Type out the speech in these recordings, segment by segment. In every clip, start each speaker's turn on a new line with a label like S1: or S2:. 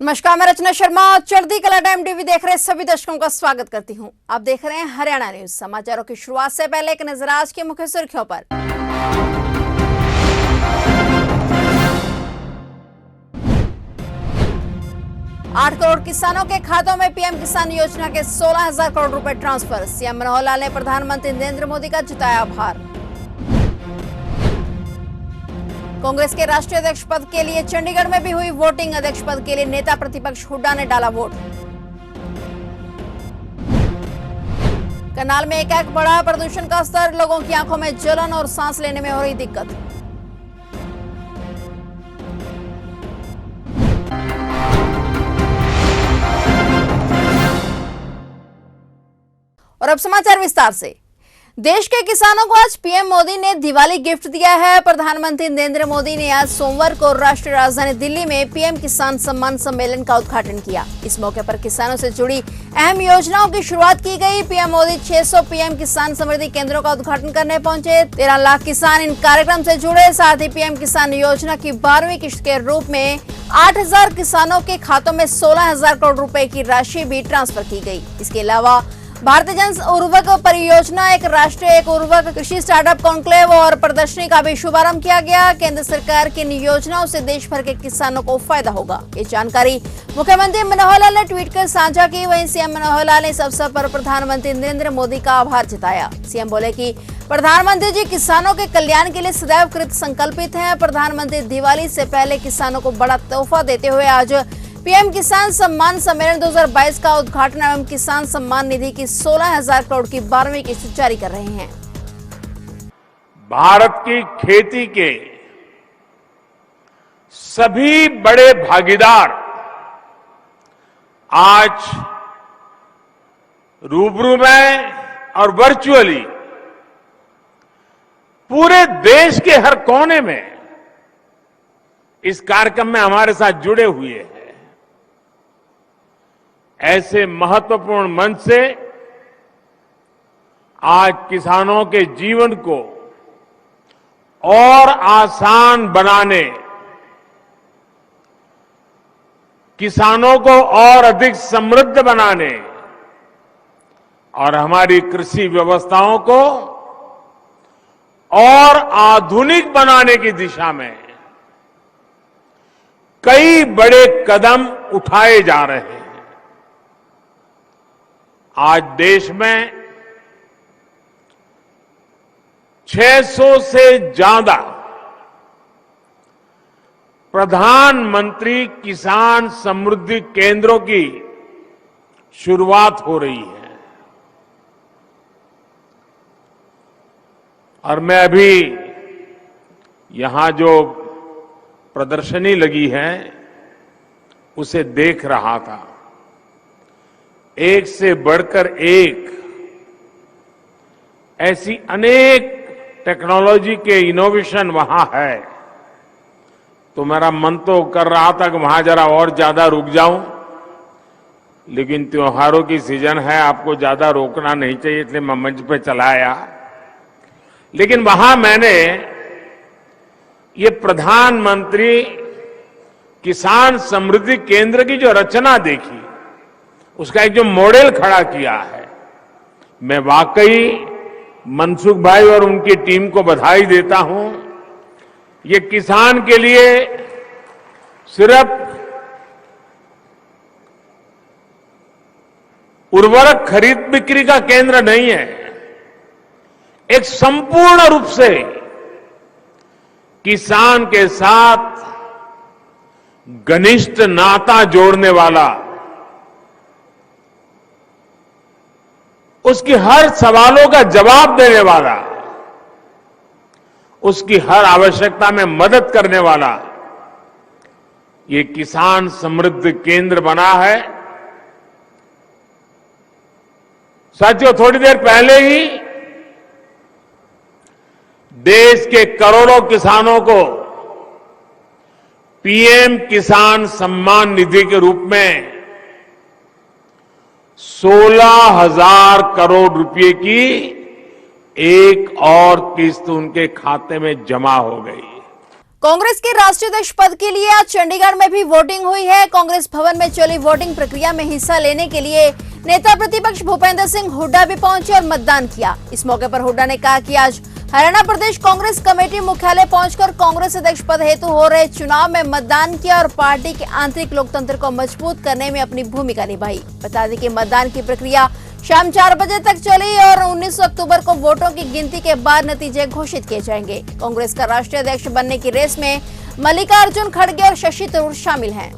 S1: नमस्कार, मैं रचना शर्मा। चढ़ती कला टाइम टीवी देख रहे सभी दर्शकों का स्वागत करती हूं। आप देख रहे हैं हरियाणा न्यूज। समाचारों की शुरुआत से पहले एक नजर आज की मुख्य सुर्खियों पर। आठ करोड़ किसानों के खातों में पीएम किसान योजना के 16,000 करोड़ रुपए ट्रांसफर। सीएम मनोहर लाल ने प्रधानमंत्री नरेंद्र मोदी का जताया आभार। कांग्रेस के राष्ट्रीय अध्यक्ष पद के लिए चंडीगढ़ में भी हुई वोटिंग। अध्यक्ष पद के लिए नेता प्रतिपक्ष हुड्डा ने डाला वोट। करनाल में एकाएक बढ़ा प्रदूषण का स्तर। लोगों की आंखों में जलन और सांस लेने में हो रही दिक्कत। और अब समाचार विस्तार से। देश के किसानों को आज पीएम मोदी ने दिवाली गिफ्ट दिया है। प्रधानमंत्री नरेंद्र मोदी ने आज सोमवार को राष्ट्रीय राजधानी दिल्ली में पीएम किसान सम्मान सम्मेलन का उद्घाटन किया। इस मौके पर किसानों से जुड़ी अहम योजनाओं की शुरुआत की गई। पीएम मोदी 600 पीएम किसान समृद्धि केंद्रों का उद्घाटन करने पहुंचे। 13 लाख किसान इन कार्यक्रम से जुड़े। साथ ही पीएम किसान योजना की 12वीं किस्त के रूप में 8,000 किसानों के खातों में 16,000 करोड़ रुपए की राशि भी ट्रांसफर की गई। इसके अलावा भारतीय जन उर्वरक परियोजना, एक राष्ट्रीय उर्वरक कृषि स्टार्टअप कॉन्क्लेव और प्रदर्शनी का भी शुभारंभ किया गया। केंद्र सरकार की इन योजनाओं से देश भर के किसानों को फायदा होगा। ये जानकारी मुख्यमंत्री मनोहर लाल ने ट्वीट कर साझा की। वहीं सीएम मनोहर लाल ने इस अवसर पर प्रधानमंत्री नरेंद्र मोदी का आभार जताया। सीएम बोले कि प्रधानमंत्री जी किसानों के कल्याण के लिए सदैव कृत संकल्पित हैं। प्रधानमंत्री दिवाली से पहले किसानों को बड़ा तोहफा देते हुए आज पीएम किसान सम्मान सम्मेलन 2022 का उद्घाटन एवं किसान सम्मान निधि की 16,000 करोड़ की 12वीं किस्त जारी कर रहे हैं।
S2: भारत की खेती के सभी बड़े भागीदार आज रूबरू में और वर्चुअली पूरे देश के हर कोने में इस कार्यक्रम में हमारे साथ जुड़े हुए हैं। ऐसे महत्वपूर्ण मंच से आज किसानों के जीवन को और आसान बनाने, किसानों को और अधिक समृद्ध बनाने और हमारी कृषि व्यवस्थाओं को और आधुनिक बनाने की दिशा में कई बड़े कदम उठाए जा रहे हैं। आज देश में 600 से ज्यादा प्रधानमंत्री किसान समृद्धि केंद्रों की शुरुआत हो रही है। और मैं अभी यहां जो प्रदर्शनी लगी है उसे देख रहा था। एक से बढ़कर एक ऐसी अनेक टेक्नोलॉजी के इनोवेशन वहां है, तो मेरा मन तो कर रहा था कि वहां जरा और ज्यादा रुक जाऊं, लेकिन त्योहारों की सीजन है, आपको ज्यादा रोकना नहीं चाहिए, इसलिए मैं मंच पे चला आया। लेकिन वहां मैंने ये प्रधानमंत्री किसान समृद्धि केंद्र की जो रचना देखी, उसका एक जो मॉडल खड़ा किया है, मैं वाकई मनसुख भाई और उनकी टीम को बधाई देता हूं। ये किसान के लिए सिर्फ उर्वरक खरीद बिक्री का केंद्र नहीं है, एक संपूर्ण रूप से किसान के साथ घनिष्ठ नाता जोड़ने वाला, उसकी हर सवालों का जवाब देने वाला, उसकी हर आवश्यकता में मदद करने वाला ये किसान समृद्धि केंद्र बना है। साथियों, थोड़ी देर पहले ही देश के करोड़ों किसानों को पीएम किसान सम्मान निधि के रूप में 16,000 करोड़ रुपए की एक और किस्त उनके खाते में जमा हो गई।
S1: कांग्रेस के राष्ट्रीय अध्यक्ष पद के लिए आज चंडीगढ़ में भी वोटिंग हुई है। कांग्रेस भवन में चली वोटिंग प्रक्रिया में हिस्सा लेने के लिए नेता प्रतिपक्ष भूपेंद्र सिंह हुड्डा भी पहुंचे और मतदान किया। इस मौके पर हुड्डा ने कहा कि आज हरियाणा प्रदेश कांग्रेस कमेटी मुख्यालय पहुंचकर कांग्रेस अध्यक्ष पद हेतु हो रहे चुनाव में मतदान किया और पार्टी के आंतरिक लोकतंत्र को मजबूत करने में अपनी भूमिका निभाई। बता दें कि मतदान की प्रक्रिया शाम 4 बजे तक चली और 19 अक्टूबर को वोटों की गिनती के बाद नतीजे घोषित किए जाएंगे। कांग्रेस का राष्ट्रीय अध्यक्ष बनने की रेस में मल्लिकार्जुन खड़गे और शशि थरूर शामिल हैं।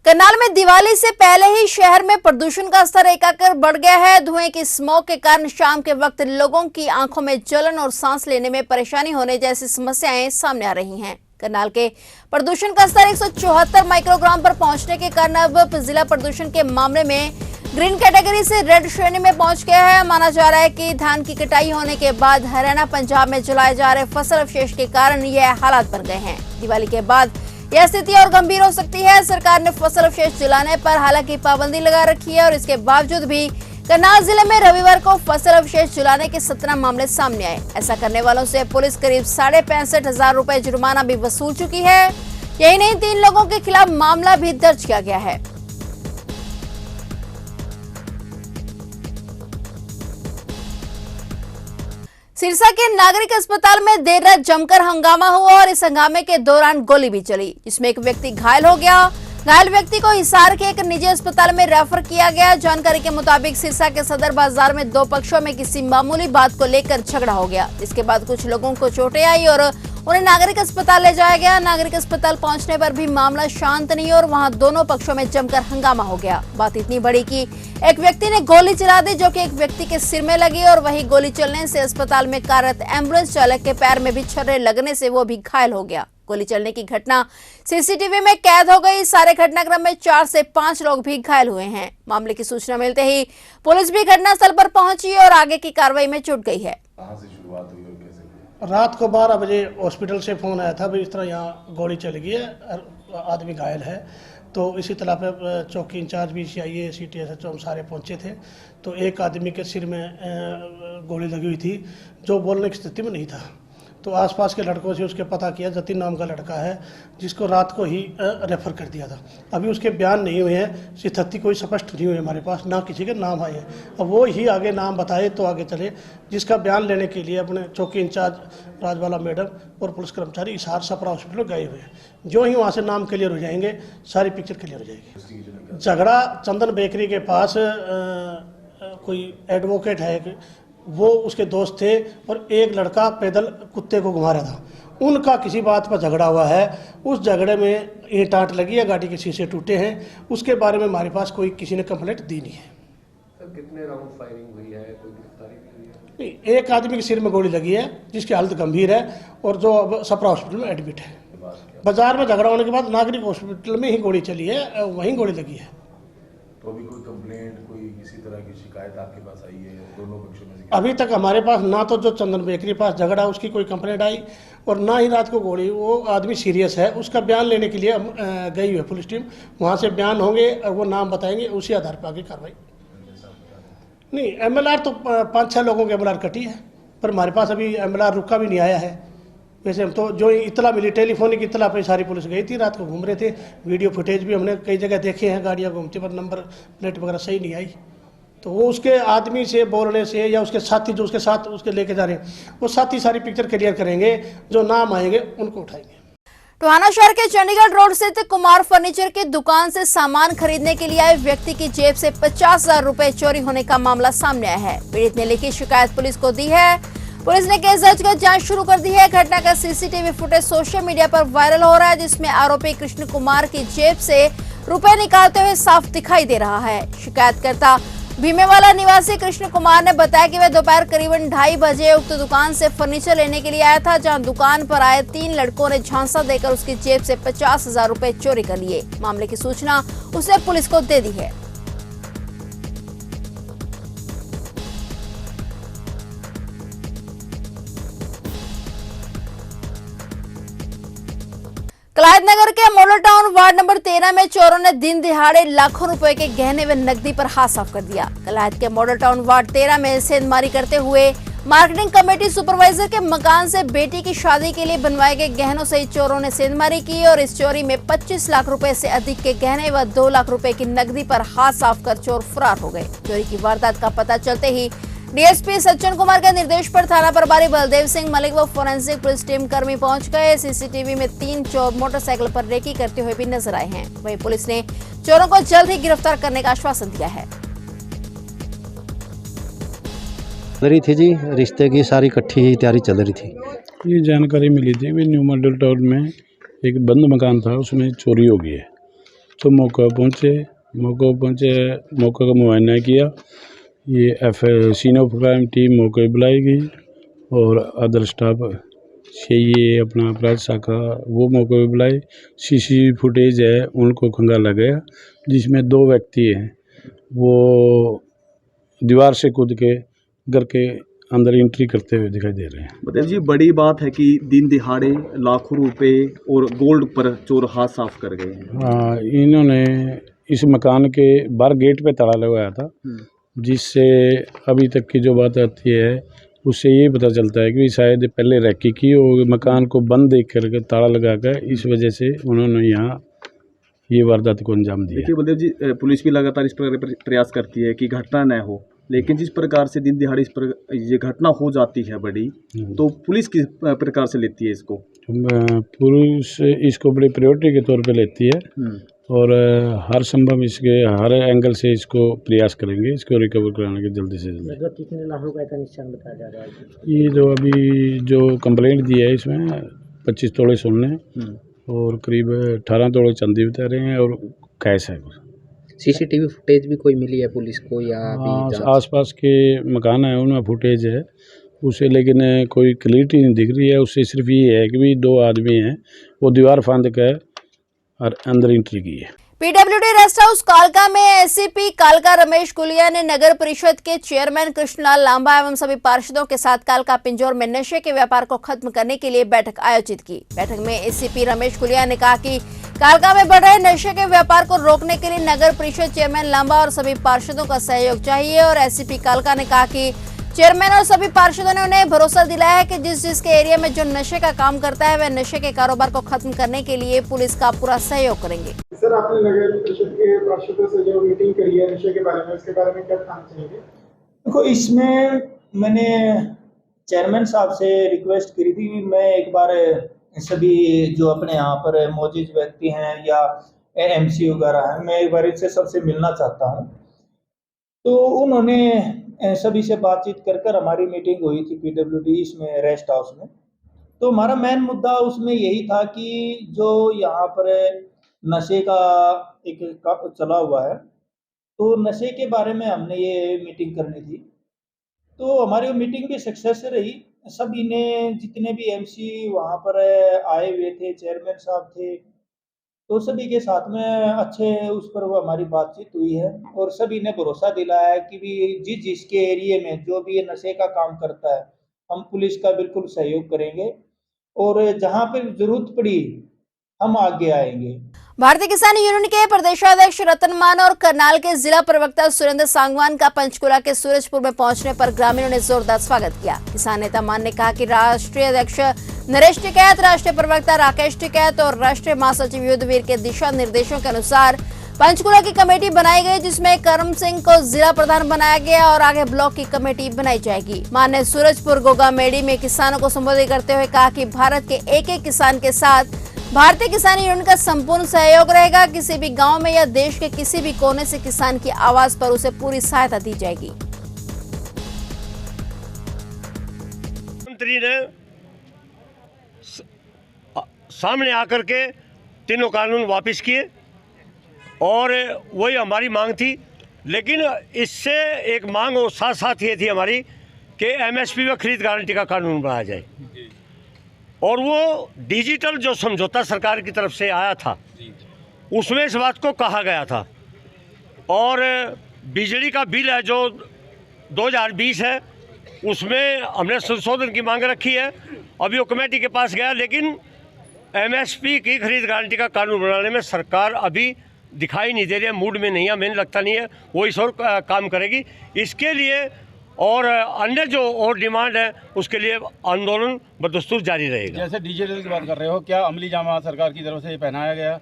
S1: करनाल में दिवाली से पहले ही शहर में प्रदूषण का स्तर एकाएक बढ़ गया है। धुएं की स्मॉग के कारण शाम के वक्त लोगों की आंखों में जलन और सांस लेने में परेशानी होने जैसी समस्याएं सामने आ रही हैं। करनाल के प्रदूषण का स्तर 174 माइक्रोग्राम पर पहुंचने के कारण अब जिला प्रदूषण के मामले में ग्रीन कैटेगरी से रेड श्रेणी में पहुंच गया है। माना जा रहा है कि धान की कटाई होने के बाद हरियाणा पंजाब में जलाए जा रहे फसल अवशेष के कारण यह हालात बन गए हैं। दिवाली के बाद यह स्थिति और गंभीर हो सकती है। सरकार ने फसल अवशेष जलाने पर हालांकि पाबंदी लगा रखी है और इसके बावजूद भी करनाल जिले में रविवार को फसल अवशेष जलाने के 17 मामले सामने आए। ऐसा करने वालों से पुलिस करीब 65,500 रुपए जुर्माना भी वसूल चुकी है। यही नहीं, 3 लोगों के खिलाफ मामला भी दर्ज किया गया है। सिरसा के नागरिक अस्पताल में देर रात जमकर हंगामा हुआ और इस हंगामे के दौरान गोली भी चली, जिसमें एक व्यक्ति घायल हो गया। घायल व्यक्ति को हिसार के एक निजी अस्पताल में रेफर किया गया। जानकारी के मुताबिक सिरसा के सदर बाजार में 2 पक्षों में किसी मामूली बात को लेकर झगड़ा हो गया, जिसके बाद कुछ लोगों को चोटें आई और उन्हें नागरिक अस्पताल ले जाया गया। नागरिक अस्पताल पहुंचने पर भी मामला शांत नहीं और वहां दोनों पक्षों में जमकर हंगामा हो गया। बात इतनी बड़ी कि एक व्यक्ति ने गोली चला दी, जो कि एक व्यक्ति के सिर में लगी और वही गोली चलने से अस्पताल में कार्यरत एम्बुलेंस चालक के पैर में भी छर्रे लगने से वो भी घायल हो गया। गोली चलने की घटना सीसीटीवी में कैद हो गई। सारे घटनाक्रम में 4 से 5 लोग भी घायल हुए हैं। मामले की सूचना मिलते ही पुलिस भी घटनास्थल पर पहुंची और आगे की कार्रवाई में जुट गई है।
S3: कहाँ से शुरुआत हुई और कैसे?
S4: रात को 12 बजे हॉस्पिटल से फ़ोन आया था भाई इस तरह यहाँ गोली चली गई है, आदमी घायल है। तो इसी तरह पे चौकी इंचार्ज भी चाहिए, CTSH हम सारे पहुँचे थे। तो एक आदमी के सिर में गोली लगी हुई थी, जो बोलने की स्थिति में नहीं था। तो आसपास के लड़कों से उसके पता किया, जतिन नाम का लड़का है, जिसको रात को ही रेफर कर दिया था। अभी उसके बयान नहीं हुए हैं, स्थिति कोई स्पष्ट नहीं हुई हमारे पास, ना किसी के नाम आए हैं। अब वो ही आगे नाम बताए तो आगे चले, जिसका बयान लेने के लिए अपने चौकी इंचार्ज राजबाला मैडम और पुलिस कर्मचारी हिसार सपरा हॉस्पिटल गए हुए हैं। जो ही वहाँ से नाम क्लियर हो जाएंगे, सारी पिक्चर क्लियर हो जाएगी। झगड़ा चंदन बेकरी के पास कोई एडवोकेट है, वो उसके दोस्त थे और एक लड़का पैदल कुत्ते को घुमा रहा था। उनका किसी बात पर झगड़ा हुआ है। उस झगड़े में ईंट आंट लगी है, गाड़ी के शीशे टूटे हैं। उसके बारे में हमारे पास कोई किसी ने कंप्लेंट दी नहीं है।
S3: सर, कितने राउंड फायरिंग हुई है, कोई गिरफ्तारी भी हुई है?
S4: नहीं, एक आदमी के सिर में गोली लगी है, जिसकी हालत गंभीर है और जो अब सपरा हॉस्पिटल में एडमिट है। बाजार में झगड़ा होने के बाद नागरिक हॉस्पिटल में ही गोली चली है, वहीं गोली लगी है।
S3: तो अभी कोई कंप्लेंट, कोई किसी तरह की शिकायत आपके पास आई है दोनों पक्षों में से?
S4: अभी तक हमारे पास ना तो जो चंदन बेकरी पास झगड़ा उसकी कोई कंप्लेंट आई और ना ही रात को गोली। वो आदमी सीरियस है, उसका बयान लेने के लिए हम गई हुई है पुलिस टीम। वहाँ से बयान होंगे और वो नाम बताएंगे, उसी आधार पर आगे कार्रवाई। नहीं, MLR तो 5-6 लोगों की MLR कटी है, पर हमारे पास अभी MLR रुका भी नहीं आया है। वैसे हम तो जो इतला मिली, टेलीफोनिक इतला पे सारी पुलिस गई थी, रात को घूम रहे थे। वीडियो फुटेज भी हमने कई जगह देखे हैं, गाड़ियाँ घूमती पर नंबर प्लेट वगैरह सही नहीं आई। तो वो उसके आदमी से बोलने से या उसके साथी जो उसके साथ उसके लेके जा रहे हैं, वो साथी सारी पिक्चर क्लियर करेंगे। जो नाम आएंगे उनको उठाएंगे।
S1: टोहाना शहर के चंडीगढ़ रोड स्थित कुमार फर्नीचर की दुकान से सामान खरीदने के लिए आए व्यक्ति की जेब से 50,000 रुपए चोरी होने का मामला सामने आया है। पीड़ित ने लिखित शिकायत पुलिस को दी है। पुलिस ने केस दर्ज कर जांच शुरू कर दी है। घटना का सीसीटीवी फुटेज सोशल मीडिया पर वायरल हो रहा है, जिसमें आरोपी कृष्ण कुमार की जेब से रुपए निकालते हुए साफ दिखाई दे रहा है। शिकायतकर्ता भीमेवाला निवासी कृष्ण कुमार ने बताया कि वह दोपहर करीबन 2:30 बजे उक्त दुकान से फर्नीचर लेने के लिए आया था, जहां दुकान पर आए 3 लड़कों ने झांसा देकर उसकी जेब से 50,000 रुपए चोरी कर लिए। मामले की सूचना उसने पुलिस को दे दी है। कलायत नगर के मॉडल टाउन वार्ड नंबर 13 में चोरों ने दिन दिहाड़े लाखों रुपए के गहने व नकदी पर हाथ साफ कर दिया। कलायत के मॉडल टाउन वार्ड 13 में सेंधमारी करते हुए मार्केटिंग कमेटी सुपरवाइजर के मकान से बेटी की शादी के लिए बनवाए गए गहनों सहित चोरों ने सेंधमारी की और इस चोरी में 25 लाख रुपए से अधिक के गहने व 2 लाख रुपए की नकदी पर हाथ साफ कर चोर फरार हो गए। चोरी की वारदात का पता चलते ही डीएसपी सज्जन कुमार के निर्देश पर थाना प्रभारी बलदेव सिंह मलिक व फोरेंसिक पुलिस टीम कर्मी पहुंच गए। सीसीटीवी में 3 चोर मोटरसाइकिल पर रेकी करते हुए भी नजर आए हैं। वहीं पुलिस ने चोरों को जल्द ही गिरफ्तार करने का आश्वासन दिया है।
S5: चल रही थी जी, रिश्ते की सारी इकट्ठी ही तैयारी चल रही थी।
S6: ये जानकारी मिली थी कि न्यू मॉडल टाउन में एक बंद मकान था, उसमें चोरी हो गई है। तो मौके का मुआयना किया। ये सीन ऑफ क्राइम टीम मौके पर बुलाई गई और अदर स्टाफ से ये अपना अपराध शाखा वो मौके पर बुलाई। सीसीटीवी फुटेज है उनको खंगाला गया, जिसमें 2 व्यक्ति हैं वो दीवार से कूद के घर के अंदर एंट्री करते हुए दिखाई दे रहे हैं।
S7: बलदेव जी, बड़ी बात है कि दिन दिहाड़े लाखों रुपए और गोल्ड पर चोर हाथ साफ कर गए हैं।
S6: हाँ, इन्होंने इस मकान के बाहर गेट पे ताला लगाया था, जिससे अभी तक की जो बात आती है उससे ये पता चलता है कि शायद पहले रैकी की और मकान को बंद देख करके ताला लगाकर इस वजह से उन्होंने यहाँ ये वारदात को अंजाम दिया।
S7: देखिए बलदेव जी, पुलिस भी लगातार इस प्रकार प्रयास करती है कि घटना न हो, लेकिन जिस प्रकार से दिन दिहाड़े इस पर ये घटना हो जाती है बड़ी, तो पुलिस किस प्रकार से लेती है इसको?
S6: पुलिस इसको बड़ी प्रायोरिटी के तौर पे लेती है और हर संभव इसके हर एंगल से इसको प्रयास करेंगे, इसको रिकवर कराने के जल्दी से जल्दी।
S5: कितने लाख रुपए का नुकसान बताया जा रहा है?
S6: ये जो अभी जो कंप्लेंट दी है इसमें 25 तोले सोने और करीब 18 तोले चांदी बता रहे हैं और कैश है।
S5: सीसीटीवी फुटेज भी कोई मिली है पुलिस को या अभी
S6: आसपास के मकान है उनमें फुटेज है उसे, लेकिन कोई क्लियरिटी नहीं दिख रही है। उससे सिर्फ ये है कि भी 2 आदमी हैं वो दीवार फांद कर और अंदर एंट्री की है।
S1: पीडब्ल्यूडी रेस्ट हाउस कालका में एसीपी कालका रमेश गुलिया ने नगर परिषद के चेयरमैन कृष्णलाल लांबा एवं सभी पार्षदों के साथ कालका पिंजौर में नशे के व्यापार को खत्म करने के लिए बैठक आयोजित की। बैठक में एसीपी रमेश गुलिया ने कहा कि कालका में बढ़ रहे नशे के व्यापार को रोकने के लिए नगर परिषद चेयरमैन लांबा और सभी पार्षदों का सहयोग चाहिए। और एसीपी कालका ने कहा कि चेयरमैन और सभी पार्षदों ने उन्हें भरोसा दिलाया है कि जिसके एरिया में जो नशे का काम करता है वह नशे के कारोबार को खत्म करने के लिए पुलिस का पूरा सहयोग करेंगे।
S8: सर, आपने नगर परिषद के पार्षदों से जो मीटिंग करी है नशे के बारे में, उसके बारे में क्या कहना चाहेंगे?
S9: देखो, इसमें मैंने चेयरमैन साहब से रिक्वेस्ट करी थी कि मैं एक बार सभी जो अपने यहाँ पर मौजूद व्यक्ति हैं या एमसी वगैरह हैं, मैं एक बार इससे सबसे मिलना चाहता हूँ। तो उन्होंने सभी से बातचीत कर हमारी मीटिंग हुई थी पीडब्ल्यूडी इसमें रेस्ट हाउस में। तो हमारा मेन मुद्दा उसमें यही था कि जो यहाँ पर नशे का एक चला हुआ है, तो नशे के बारे में हमने ये मीटिंग करनी थी। तो हमारी मीटिंग भी सक्सेस रही। सभी ने, जितने भी एमसी वहाँ पर आए हुए थे, चेयरमैन साहब थे, तो सभी के साथ में अच्छे उस पर वो हमारी बातचीत हुई है और सभी ने भरोसा दिलाया है कि भी जिसके एरिए में जो भी ये नशे का काम करता है हम पुलिस का बिल्कुल सहयोग करेंगे और जहाँ पर जरूरत पड़ी हम आगे आएंगे।
S1: भारतीय किसान यूनियन के प्रदेशाध्यक्ष रतन मान और करनाल के जिला प्रवक्ता सुरेंद्र सांगवान का पंचकुला के सूरजपुर में पहुंचने पर ग्रामीणों ने जोरदार स्वागत किया। किसान नेता मान ने कहा कि राष्ट्रीय अध्यक्ष नरेश टिकैत, राष्ट्रीय प्रवक्ता राकेश टिकैत और राष्ट्रीय महासचिव युद्धवीर के दिशा निर्देशों के अनुसार पंचकुला की कमेटी बनाई गई, जिसमें करम सिंह को जिला प्रधान बनाया गया और आगे ब्लॉक की कमेटी बनाई जाएगी। मान ने सूरजपुर गोगा मेड़ी में किसानों को संबोधित करते हुए कहा कि भारत के एक एक किसान के साथ भारतीय किसान यूनियन का संपूर्ण सहयोग रहेगा। किसी भी गांव में या देश के किसी भी कोने से किसान की आवाज पर उसे पूरी सहायता दी जाएगी।
S10: मंत्री ने सामने आकर के तीनों कानून वापस किए और वही हमारी मांग थी। लेकिन इससे एक मांग और साथ साथ ये थी हमारी कि एमएसपी व खरीद गारंटी का कानून बनाया जाए और वो डिजिटल जो समझौता सरकार की तरफ से आया था उसमें इस बात को कहा गया था। और बिजली का बिल है जो 2020 है उसमें हमने संशोधन की मांग रखी है। अभी वो कमेटी के पास गया, लेकिन एमएसपी की खरीद गारंटी का कानून बनाने में सरकार अभी दिखाई नहीं दे रही है, मूड में नहीं है, मैंने लगता नहीं है वो इस और काम करेगी। इसके लिए और अन्य जो और डिमांड है उसके लिए आंदोलन बदस्तूर जारी रहेगा।
S11: जैसे डिजिटल की बात कर रहे हो, क्या अमली जामा सरकार की तरफ से पहनाया गया,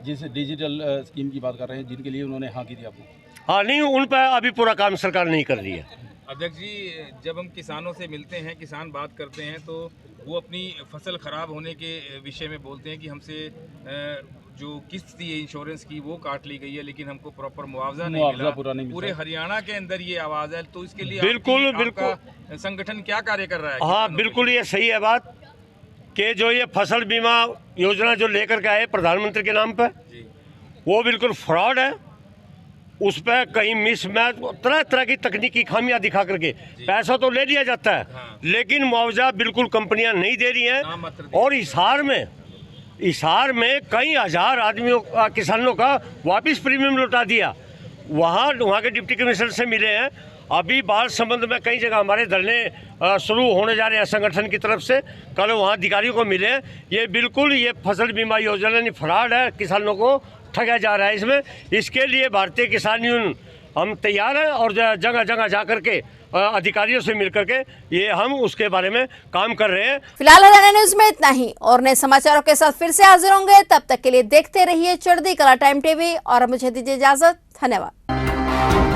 S11: जिस डिजिटल स्कीम की बात कर रहे हैं जिनके लिए उन्होंने हाँ की थी आपको?
S10: हाँ नहीं, उन पर अभी पूरा काम सरकार नहीं कर रही है।
S12: अध्यक्ष जी, जब हम किसानों से मिलते हैं, किसान बात करते हैं तो वो अपनी फसल ख़राब होने के विषय में बोलते हैं कि हमसे जो किस्त थी इंश्योरेंस की वो काट ली गई है, लेकिन हमको प्रॉपर मुआवजा नहीं मिला। पूरे हरियाणा के अंदर ये आवाज़ है, तो इसके लिए बिल्कुल संगठन क्या कार्य कर रहा है?
S10: हाँ बिल्कुल, ये सही है बात कि जो ये फसल बीमा योजना जो लेकर के आए प्रधानमंत्री के नाम पर, वो बिल्कुल फ्रॉड है। उस पर कहीं मिसमैच, तरह तरह की तकनीकी खामियां दिखा करके पैसा तो ले लिया जाता है, लेकिन मुआवजा बिल्कुल कंपनियां नहीं दे रही हैं। और हिसार में कई हजार आदमियों किसानों का वापस प्रीमियम लौटा दिया। वहाँ के डिप्टी कमिश्नर से मिले हैं, अभी बाढ़ संबंध में कई जगह हमारे धरने शुरू होने जा रहे हैं संगठन की तरफ से, कल वहाँ अधिकारियों को मिले हैं। ये बिल्कुल ये फसल बीमा योजना फ्रॉड है, किसानों को ठगा जा रहा है इसमें। इसके लिए भारतीय किसान यूनियन हम तैयार हैं और जगह जगह जा करके अधिकारियों से मिलकर के ये हम उसके बारे में काम कर रहे हैं।
S1: फिलहाल हरियाणा न्यूज में इतना ही, और नए समाचारों के साथ फिर से हाजिर होंगे। तब तक के लिए देखते रहिए चढ़ती कला टाइम टीवी और मुझे दीजिए इजाजत। धन्यवाद।